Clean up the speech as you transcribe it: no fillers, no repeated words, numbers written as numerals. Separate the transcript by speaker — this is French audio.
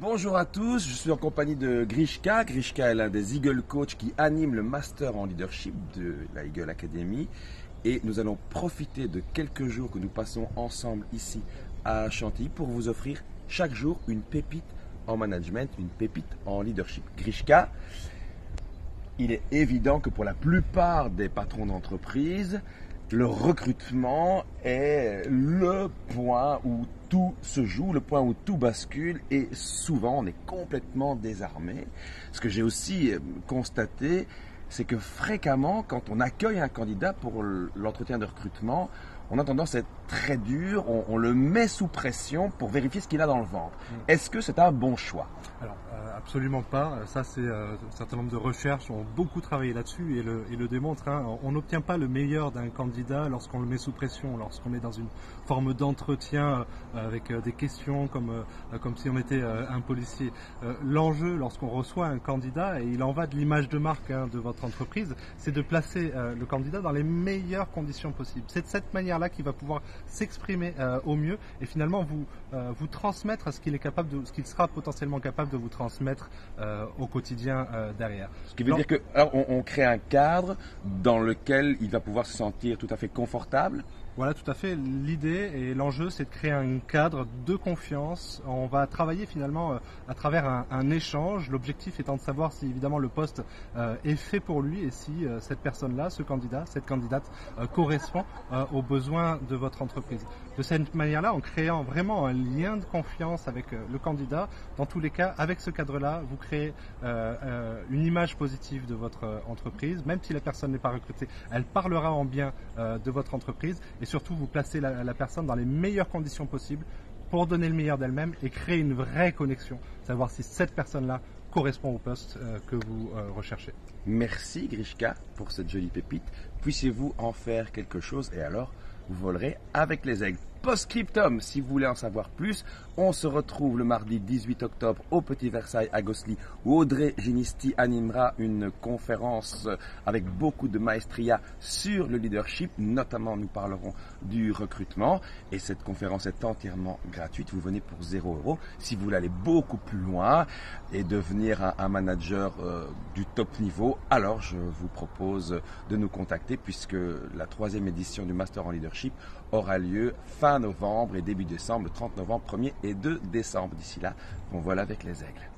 Speaker 1: Bonjour à tous, je suis en compagnie de Grishka. Grishka est l'un des Eagle Coach qui anime le Master en Leadership de la Eagle Academy. Et nous allons profiter de quelques jours que nous passons ensemble ici à Chantilly pour vous offrir chaque jour une pépite en management, une pépite en leadership. Grishka, il est évident que pour la plupart des patrons d'entreprise, le recrutement est le point où tout se joue, le point où tout bascule et souvent on est complètement désarmé. Ce que j'ai aussi constaté, c'est que fréquemment, quand on accueille un candidat pour l'entretien de recrutement, on a tendance à être très dur, on le met sous pression pour vérifier ce qu'il a dans le ventre. Est-ce que c'est un bon choix?
Speaker 2: Alors, absolument pas. Ça, c'est un certain nombre de recherches ont beaucoup travaillé là-dessus et le démontrent. On n'obtient pas le meilleur d'un candidat lorsqu'on le met sous pression, lorsqu'on est dans une forme d'entretien avec des questions comme si on était un policier. L'enjeu, lorsqu'on reçoit un candidat, et il en va de l'image de marque de votre entreprise, c'est de placer le candidat dans les meilleures conditions possibles. C'est de cette manière-là qu'il va pouvoir s'exprimer au mieux et finalement vous transmettre ce qu'il est capable de, ce qu'il sera potentiellement capable de vous transmettre au quotidien derrière.
Speaker 1: Ce qui veut dire que alors on crée un cadre dans lequel il va pouvoir se sentir tout à fait confortable.
Speaker 2: Voilà, tout à fait. L'idée et l'enjeu, c'est de créer un cadre de confiance. On va travailler finalement à travers un échange. L'objectif étant de savoir si évidemment le poste est fait pour lui et si cette personne-là, ce candidat, cette candidate correspond aux besoins de votre entreprise. De cette manière-là, en créant vraiment un lien de confiance avec le candidat, dans tous les cas, avec ce cadre-là, vous créez une image positive de votre entreprise. Même si la personne n'est pas recrutée, elle parlera en bien de votre entreprise. Et surtout, vous placez la personne dans les meilleures conditions possibles pour donner le meilleur d'elle-même et créer une vraie connexion, savoir si cette personne-là correspond au poste que vous recherchez.
Speaker 1: Merci Grishka pour cette jolie pépite. Puissiez-vous en faire quelque chose et alors vous volerez avec les aigles. Post-scriptum, si vous voulez en savoir plus, on se retrouve le mardi 18 octobre au Petit Versailles à Gosselies où Audrey Ginisti animera une conférence avec beaucoup de maestria sur le leadership. Notamment, nous parlerons du recrutement et cette conférence est entièrement gratuite. Vous venez pour 0 €. Si vous voulez aller beaucoup plus loin et devenir un manager du top niveau, alors je vous propose de nous contacter puisque la 3e édition du Master en Leadership aura lieu fin novembre et début décembre, le 30 novembre, 1er et 2 décembre. D'ici là, on vole avec les aigles.